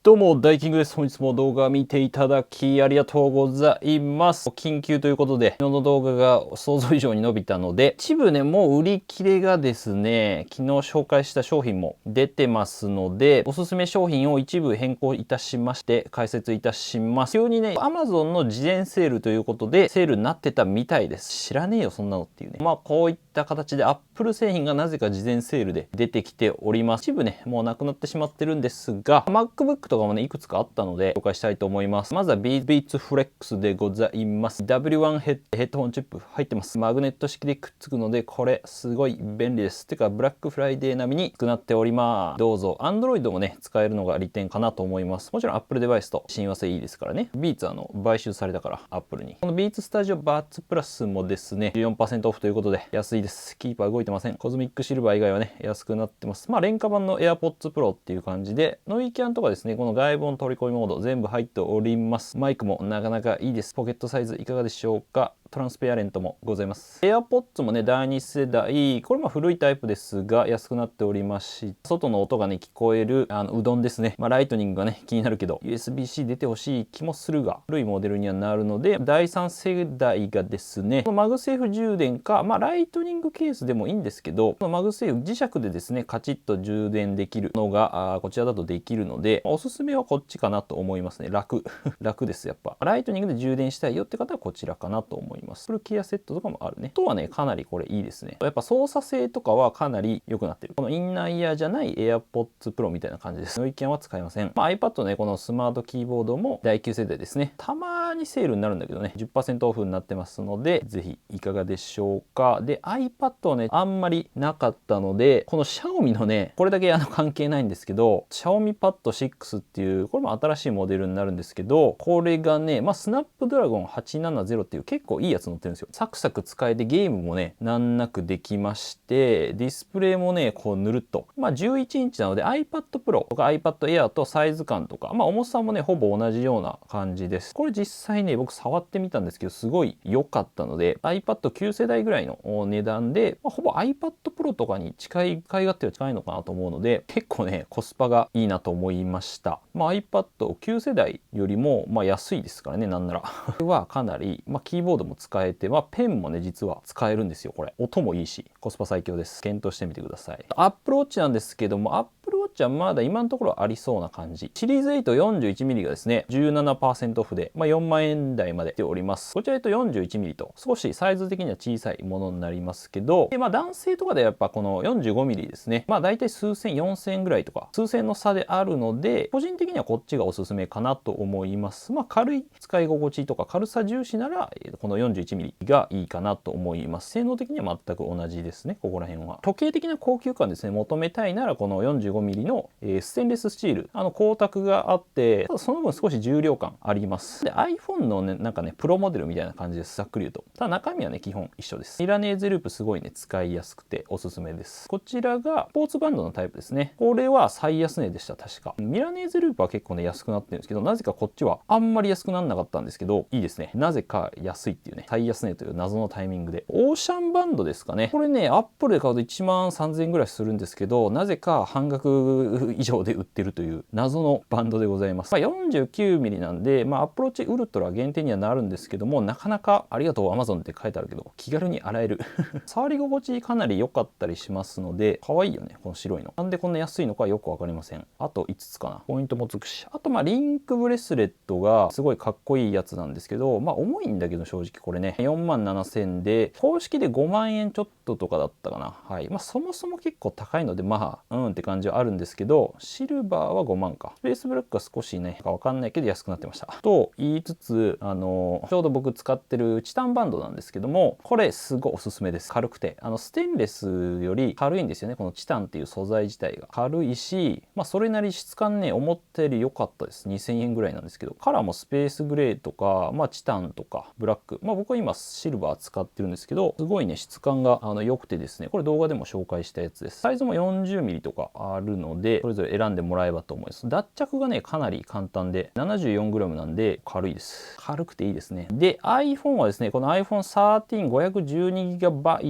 どうも、ダイキングです。本日も動画を見ていただきありがとうございます。緊急ということで、昨日の動画が想像以上に伸びたので、一部ね、もう売り切れがですね、昨日紹介した商品も出てますので、おすすめ商品を一部変更いたしまして、解説いたします。急にね、Amazon の事前セールということで、セールになってたみたいです。知らねえよ、そんなのっていうね。こういった形で Apple 製品がなぜか事前セールで出てきております。一部ね、もうなくなってしまってるんですが、MacBook とかもね、いくつかあったので、紹介したいと思います。まずは Beats Flex でございます。W1 ヘッドホンチップ入ってます。マグネット式でくっつくので、これすごい便利です。てか、ブラックフライデー並みになっております。どうぞ。Android もね、使えるのが利点かなと思います。もちろん Apple デバイスと親和性いいですからね。Beats 買収されたから、Apple に。この Beats Studio Buds Plus もですね、14% オフということで、安いです。キーパー動いてません。コズミックシルバー以外はね、安くなってます。廉価版の AirPods Pro っていう感じで、ノイキャンとかですね、この外部音取り込みモード全部入っております。マイクもなかなかいいです。ポケットサイズいかがでしょうか。トランスペアレントもございます。AirPods もね、第2世代。これも古いタイプですが、安くなっておりまし、外の音がね、聞こえる、うどんですね。ライトニングがね、気になるけど、USB-C 出てほしい気もするが、古いモデルにはなるので、第3世代がですね、このマグセーフ充電か、ライトニングケースでもいいんですけど、このマグセーフ磁石でですね、カチッと充電できるのが、こちらだとできるので、おすすめはこっちかなと思いますね。楽。楽です、やっぱ。ライトニングで充電したいよって方はこちらかなと思います。フルケアセットとかもあるね。とはね、かなりこれいいですね。やっぱ操作性とかはかなり良くなってる。このインナーイヤーじゃない AirPods Pro みたいな感じです。ノイキャンは使いません。iPad ね、このスマートキーボードも第9世代ですね。たまにセールになるんだけどね、10% オフになってますので、ぜひいかがでしょうか。で、iPad はね、あんまりなかったので、この Xiaomi のね、これだけ関係ないんですけど、Xiaomi Pad 6っていう、これも新しいモデルになるんですけど、これがね、スナップドラゴン870っていう結構いいやつ乗ってるんですよ。サクサク使えてゲームもね、難なくできまして、ディスプレイもね、こうぬるっと。11インチなので iPad Pro とか iPad Air とサイズ感とか、重さもね、ほぼ同じような感じです。これ実際ね、僕触ってみたんですけど、すごい良かったので、iPad 9世代ぐらいの値段で、ほぼ iPad Pro とかに近い、使い勝手は近いのかなと思うので、結構ね、コスパがいいなと思いました。iPad9 世代よりも、安いですからね、なんなら。これはかなり、キーボードも使えて、ペンもね、実は使えるんですよ、これ。音もいいし、コスパ最強です。検討してみてください。Apple Watch なんですけども、Apple Watch はまだ今のところありそうな感じ。シリーズ 841mm がですね、17% オフで、4万円台まで来ております。こちら41mm と、少しサイズ的には小さいものになりますけど、で、男性とかでやっぱこの 45mm ですね。だいたい数千、4000円ぐらいとか、数千の差であるので、個人的にはこっちがおすすめかなと思います。軽い使い心地とか軽さ重視なら、この 41mm がいいかなと思います。性能的には全く同じですね、ここら辺は。時計的な高級感ですね、求めたいならこの 45mm の、ステンレススチール、光沢があって、ただその分少し重量感あります。で、iPhone のね、プロモデルみたいな感じです。ざっくり言うと。ただ中身はね、基本一緒です。ミラネーゼループすごいね、使いやすくておすすめです。こちらがスポーツバンドのタイプですね。これは最安値でした、確か。ミラネーゼループは結構ね、安くなってるんですけど、なぜかこっちはあんまり安くならなかったんですけど、いいですね。なぜか安いっていうね、最安値という謎のタイミングで。オーシャンバンドですかね。これね、アップルで買うと1万3000円ぐらいするんですけど、なぜか半額以上で売ってるという謎のバンドでございます。49mm なんで、アプローチウルトラ限定にはなるんですけども、なかなかありがとう Amazon って書いてあるけど、気軽に洗える。触り心地かなり良かったりしますので、可愛いよね、この白いの。なんでこんな安いのかよくわかりません。あと5つかな。ポイントもつくし。あとリンクブレスレットがすごいかっこいいやつなんですけど、重いんだけど正直これね、4万7000で、公式で5万円ちょっととかだったかな。はい。そもそも結構高いので、って感じはあるんですけど、シルバーは5万か。スペースブラックは少しね、わかんないけど安くなってました。と言いつつ、ちょうど僕使ってるチタンバンドなんですけども、これすごいおすすめです。軽くて。ステンレスより軽いんですよね。このチタンっていう素材自体が。軽いし、それなり質感ね、思ったより良かったです。2000円ぐらいなんですけど、カラーもスペースグレーとか、チタンとか、ブラック。僕は今シルバー使ってるんですけど、すごいね、質感が良くてですね、これ動画でも紹介したやつです。サイズも 40mm とかあるのので、それぞれ選んでもらえばと思います。脱着がね、かなり簡単で、74g なんで軽いです。軽くていいですね。で、iPhone はですね、この iPhone 13 512GB が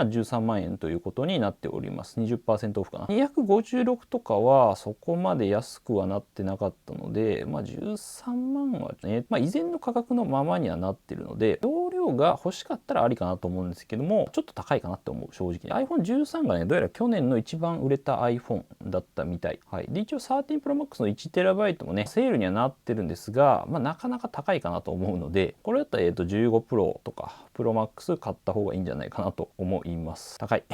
13万円ということになっております。20% オフかな。256とかはそこまで安くはなってなかったので、13万はね、以前の価格のままにはなってるので、容量が欲しかったらありかなと思うんですけども、ちょっと高いかなって思う、正直。iPhone 13がね、どうやら去年の一番売れた iPhone だったみたい。はい。で、一応13 Pro Max の 1TB もね、セールにはなってるんですが、なかなか高いかなと思うので、これだったら15 Pro とか Pro Max 買った方がいいんじゃないかなと思います。高い。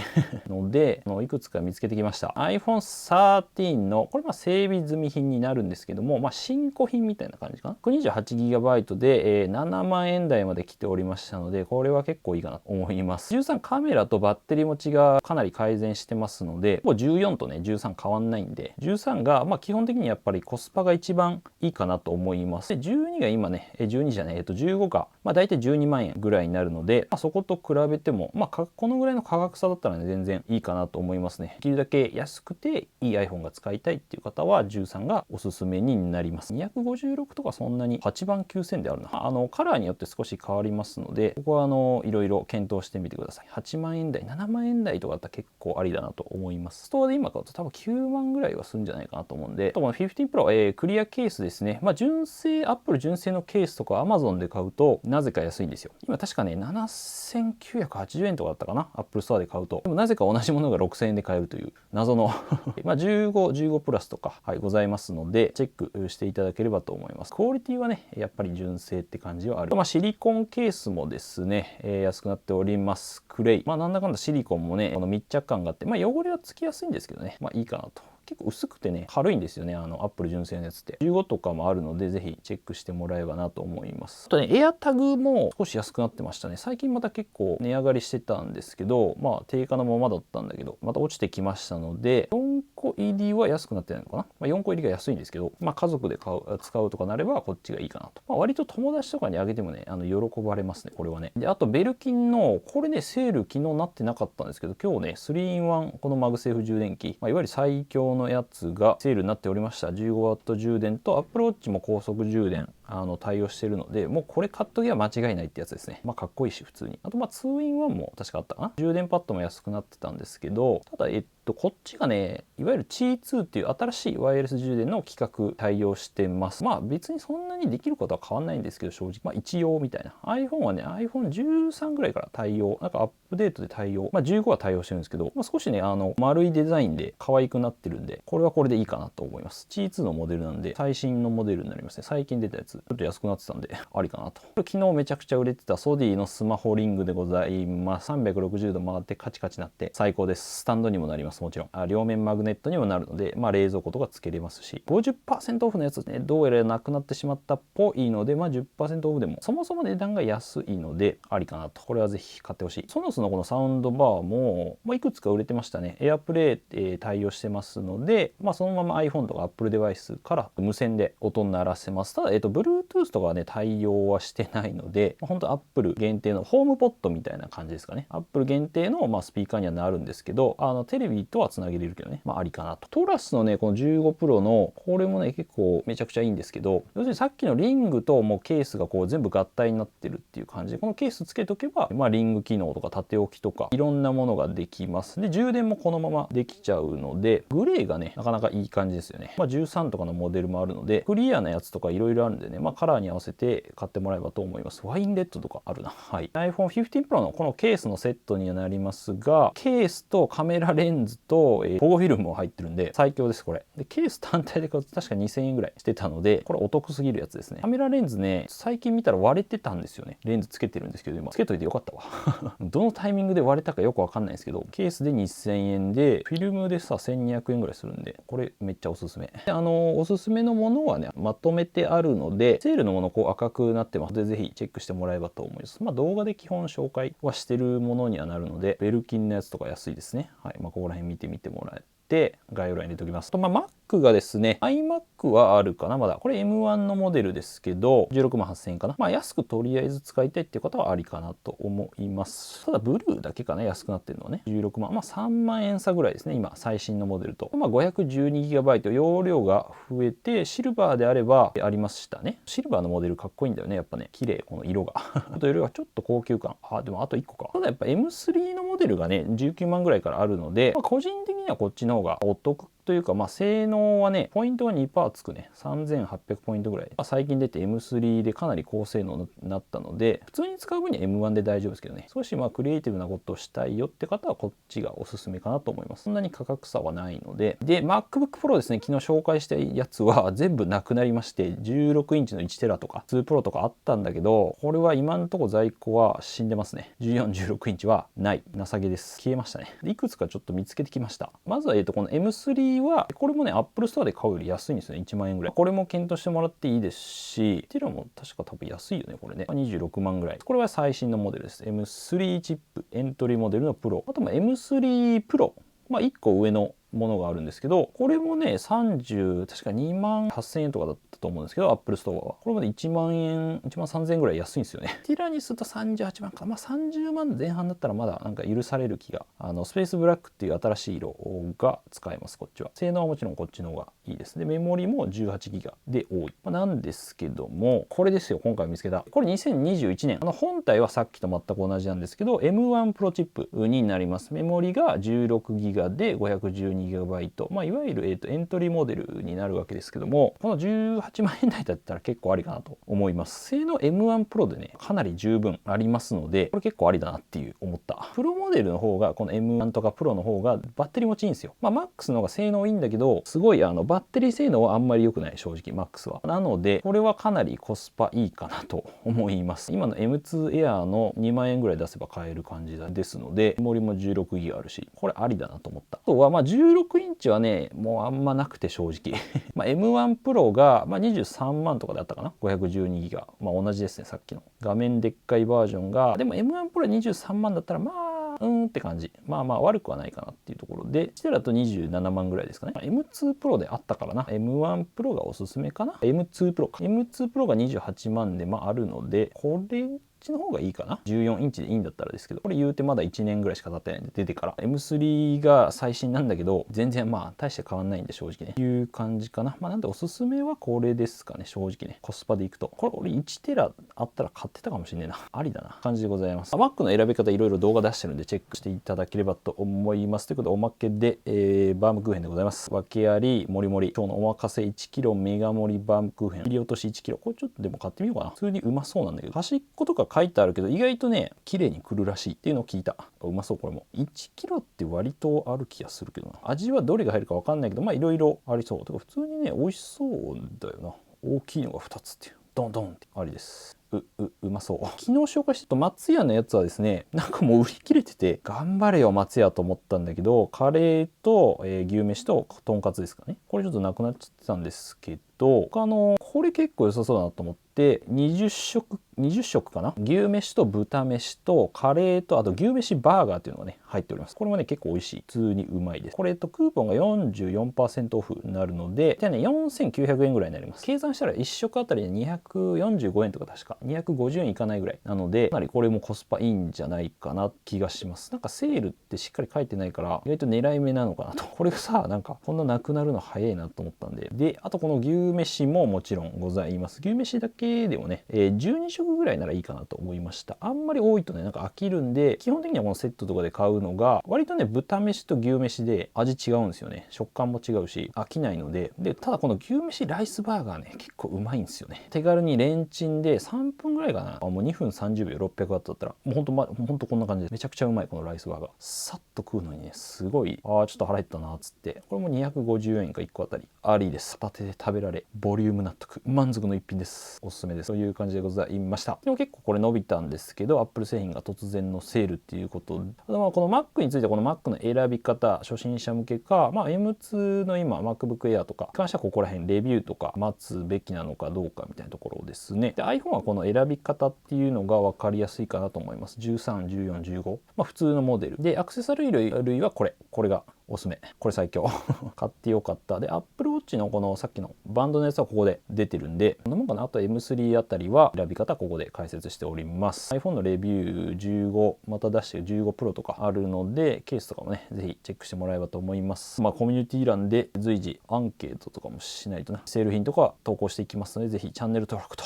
ので、いくつか見つけてきました。iPhone 13の、これ整備済み品になるんですけども、新古品みたいな感じかな。128GB で、7万円台まで来ておりましたので、これは結構いいかなと思います。13カメラとバッテリー持ちがかなり改善してますので、もう14とね、13変わんないんで、13が基本的にやっぱりコスパが一番いいかなと思います。で、12が今ね、12じゃない、15が、大体12万円ぐらいになるので、そこと比べても、このぐらいの価格差だったらね、全然いいかなと思いますね。できるだけ安くていい iPhone が使いたいっていう方は13がおすすめになります。256とかそんなに8万9000であるな。カラーによって少し変わりますので、ここはいろいろ検討してみてください。8万円台、7万円台とかだったら結構ありだなと思います。ストアで今買うと多分9万ぐらいはするんじゃないかなと思うんで、あとこの15 Pro、クリアケースですね。純正、Apple 純正のケースとか Amazon で買うとなぜか安いんですよ。今確かね、7980円とかだったかな。Apple ストアで買うと。でもなぜか同じものが6000円で買えるという謎の15プラスとか、ございますので、チェックしていただければと思います。クオリティはね、やっぱり純正って感じはある。シリコンケースもですね、安くなっております。クレイ。なんだかんだシリコンもね、この密着感があって、汚れはつきやすいんですけどね、いいかなと。結構薄くてね、軽いんですよね、Apple 純正のやつって。15とかもあるので、ぜひチェックしてもらえばなと思います。あとね、AirTag も少し安くなってましたね。最近また結構値上がりしてたんですけど、定価のままだったんだけど、また落ちてきましたので、4個入りは安くなってないのかな。4個入りが安いんですけど、家族で使うとかなればこっちがいいかなと。割と友達とかにあげてもね、喜ばれますね、これはね。で、あとベルキンの、これね、セール昨日なってなかったんですけど、今日ね、3-in-1 このマグセーフ充電器、いわゆる最強のやつがセールになっておりました。15W 充電と Apple Watch も高速充電対応しているので、もうこれ買っときゃ間違いないってやつですね。かっこいいし普通に。あと2-in-1 も確かあったかな。充電パッドも安くなってたんですけど、ただこっちがね、いわゆる Qi2 っていう新しいワイヤレス充電の規格対応してます。別にそんなにできることは変わんないんですけど、正直。一応みたいな。iPhone はね、iPhone 13ぐらいから対応。アップデートで対応。15は対応してるんですけど、少しね、丸いデザインで可愛くなってるんで、これはこれでいいかなと思います。Qi2 のモデルなんで、最新のモデルになりますね。最近出たやつ。ちょっと安くなってたんで、ありかなと。これ昨日めちゃくちゃ売れてたソディのスマホリングでございます。360度回ってカチカチなって最高です。スタンドにもなります。もちろん。両面マグネットにもなるので、冷蔵庫とかつけれますし、50% オフのやつね、どうやらなくなってしまったっぽいので、10% オフでも、そもそも値段が安いので、ありかなと。これはぜひ買ってほしい。ソノスのこのサウンドバーも、いくつか売れてましたね。AirPlay、対応してますので、そのまま iPhone とか Apple デバイスから無線で音鳴らせます。ただ、Bluetooth とかはね、対応はしてないので、本当 Apple 限定のホームポットみたいな感じですかね。Apple 限定の、スピーカーにはなるんですけど、テレビとはつなげれるけどね、ありかなと。トラスのね、この15 Pro の、これもね、結構めちゃくちゃいいんですけど、要するにさっきのリングともうケースがこう全部合体になってるっていう感じで、このケースつけとけば、リング機能とか縦置きとか、いろんなものができます。で、充電もこのままできちゃうので、グレーがね、なかなかいい感じですよね。13とかのモデルもあるので、クリアなやつとかいろいろあるんでね、カラーに合わせて買ってもらえばと思います。ワインレッドとかあるな。はい。iPhone 15 Pro のこのケースのセットにはなりますが、ケースとカメラレンズと、保護フィルムも入ってるんで、最強です、これ。で、ケース単体で買うと確か2000円ぐらいしてたので、これお得すぎるやつですね。カメラレンズね、最近見たら割れてたんですよね。レンズつけてるんですけど、今、つけといてよかったわ。どのタイミングで割れたかよくわかんないんですけど、ケースで2000円で、フィルムでさ、1200円ぐらいするんで、これめっちゃおすすめ。で、おすすめのものはね、まとめてあるので、セールのものこう赤くなってますので、ぜひチェックしてもらえばと思います。動画で基本紹介はしてるものにはなるので、ベルキンのやつとか安いですね。はい。ここら辺見てみてもらえて概要欄に入れておきます。と、Mac がですね、iMac はあるかな、まだ。これ M1 のモデルですけど、16万8000円かな。安くとりあえず使いたいっていう方はありかなと思います。ただ、ブルーだけかな、安くなってるのはね。16万。3万円差ぐらいですね、今、最新のモデルと。512GB 容量が増えて、シルバーであればありましたね。シルバーのモデルかっこいいんだよね、やっぱね。綺麗、この色が。あと色がちょっと高級感。でもあと1個か。ただやっぱ M3 のモデルがね、19万ぐらいからあるので、個人的にはこっちの方がお得というか、性能はね、ポイントが 2% つくね。3800ポイントぐらい。最近出て M3 でかなり高性能になったので、普通に使う分には M1 で大丈夫ですけどね。少しクリエイティブなことをしたいよって方はこっちがおすすめかなと思います。そんなに価格差はないので。で、MacBook Pro ですね、昨日紹介したやつは全部なくなりまして、16インチの1テラとか2 Pro とかあったんだけど、これは今のところ在庫は死んでますね。14、16インチはない。情けです。消えましたね。いくつかちょっと見つけてきました。まずは、この M3 は、これもね、Apple Store で買うより安いんですね。1万円ぐらい。これも検討してもらっていいですし、テラも確か多分安いよね、これね。26万ぐらい。これは最新のモデルです。M3 チップ、エントリーモデルのプロ。あとも M3 プロ。1個上のものがあるんですけど、これもね、確か2万8000円とかだったと思うんですけど、Apple Store は。これまで1万円、1万3000円ぐらい安いんですよね。ティラにすると38万か。30万前半だったらまだなんか許される気が。スペースブラックっていう新しい色が使えます、こっちは。性能はもちろんこっちの方がいいです。で、メモリも 18GB で多い。なんですけども、これですよ、今回見つけた。これ2021年。本体はさっきと全く同じなんですけど、M1 プロチップになります。メモリが 16GB で 512GB。いわゆる、エントリーモデルになるわけですけども、この18万円台だったら結構ありかなと思います。性能 M1 プロでね、かなり十分ありますので、これ結構ありだなっていう思った。プロモデルの方が、この M1 とかプロの方がバッテリー持ちいいんですよ。MAX の方が性能いいんだけど、すごいバッテリー性能はあんまり良くない、正直 MAX は。なので、これはかなりコスパいいかなと思います。今の M2 Air の2万円ぐらい出せば買える感じですので、メモリも 16GB あるし、これありだなと思った。あとは16インチはね、もうあんまなくて正直。M1 Pro が23万とかであったかな。512GB。同じですね、さっきの。画面でっかいバージョンが。でも M1 Pro 23万だったらって感じ。悪くはないかなっていうところで、してだと27万ぐらいですかね。M2 Pro であったからな。M1 Pro がおすすめかな。M2 Pro か。M2 Pro が28万であるので、これの方がいいかな。14インチでいいんだったらですけど、これ言うてまだ1年ぐらいしか経ってないんで、出てから M3 が最新なんだけど、全然大して変わんないんで正直ね、いう感じかな。なんでおすすめはこれですかね、正直ね。コスパでいくと、これ俺1テラあったら買ってたかもしれねえな。ありだな感じでございます。 Mac の選び方いろいろ動画出してるんでチェックしていただければと思います。ということでおまけで、バームクーヘンでございます。訳ありもりもり、今日のおまかせ 1kg メガ盛りバームクーヘン切り落とし 1kg、これちょっとでも買ってみようかな。普通にうまそうなんだけど、端っことか書いてあるけど意外とね綺麗にくるらしいっていうのを聞いた。うまそう。これも 1kg って割とある気がするけどな。味はどれが入るか分かんないけどいろいろありそう。てか普通にね美味しそうだよな。大きいのが2つっていう、ドンドンってありです。うまそう。昨日紹介した松屋のやつはですね、なんかもう売り切れてて、頑張れよ松屋と思ったんだけど、カレーと、牛飯ととんかつですかね。これちょっとなくなっちゃってたんですけど、これ結構良さそうだなと思って、20食かな。牛飯と豚飯とカレーと、あと牛飯バーガーっていうのがね、入っております。これもね、結構美味しい。普通にうまいです。これとクーポンが 44% オフになるので、じゃあね、4900円ぐらいになります。計算したら1食あたりで245円とか確か。250円いかないぐらいなので、かなりこれもコスパいいんじゃないかな気がします。なんかセールってしっかり書いてないから意外と狙い目なのかなと。これがさ、なんかこんななくなるの早いなと思ったんで。で、あとこの牛飯ももちろんございます。牛飯だけでもね、12食ぐらいならいいかなと思いました。あんまり多いとね、なんか飽きるんで、基本的にはこのセットとかで買うのが割とね、豚飯と牛飯で味違うんですよね。食感も違うし飽きないので。で、ただこの牛飯ライスバーガーね、結構うまいんですよね。手軽にレンチンで3分ぐらいかな。もう2分30秒600ワットだったらもうほんとこんな感じでめちゃくちゃうまい。このライスバーガーさっと食うのにね、すごいちょっと腹減ったなっつって、これも250円か1個あたりありです。片手で食べられれ、ボリューム納得、満足の一品です。おすすめです。という感じでございました。でも結構これ伸びたんですけど、Apple 製品が突然のセールっていうことで、あとまあこの Mac についてはこの Mac の選び方、初心者向けか、まあ M2 の今 MacBook Air とかに関してはここら辺レビューとか待つべきなのかどうかみたいなところですね。で iPhone はこの選び方っていうのが分かりやすいかなと思います。13、14、15。まあ普通のモデル。で、アクセサリー類はこれがおすすめ。これ最強。買ってよかった。で、Apple Watch のこのさっきのバンドのやつはここで出てるんで、こんなもんかな。あと M3 あたりは選び方ここで解説しております。iPhone のレビュー15、また出してる15 Pro とかあるので、ケースとかもね、ぜひチェックしてもらえればと思います。まあコミュニティ欄で随時アンケートとかもしないとな、セール品とか投稿していきますので、ぜひチャンネル登録と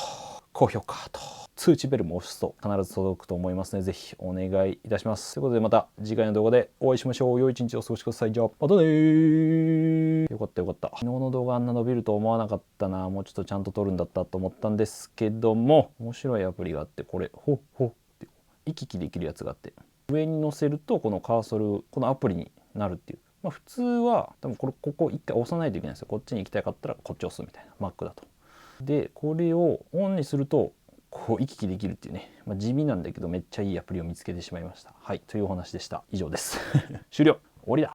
高評価と通知ベルも押すと必ず届くと思いますので、ぜひお願いいたします。ということでまた次回の動画でお会いしましょう。良い一日をお過ごしください。じゃあ、またねー。よかったよかった。昨日の動画あんな伸びると思わなかったな。もうちょっとちゃんと撮るんだったと思ったんですけども、面白いアプリがあって、これ、ほっほって行き来できるやつがあって、上に載せるとこのカーソル、このアプリになるっていう。まあ普通は多分ここ一回押さないといけないんですよ。こっちに行きたかったらこっち押すみたいな。Mac だと。で、これをオンにすると、こう行き来できるっていうね、まあ、地味なんだけどめっちゃいいアプリを見つけてしまいました。はい、というお話でした。以上です。終了。終わりだ。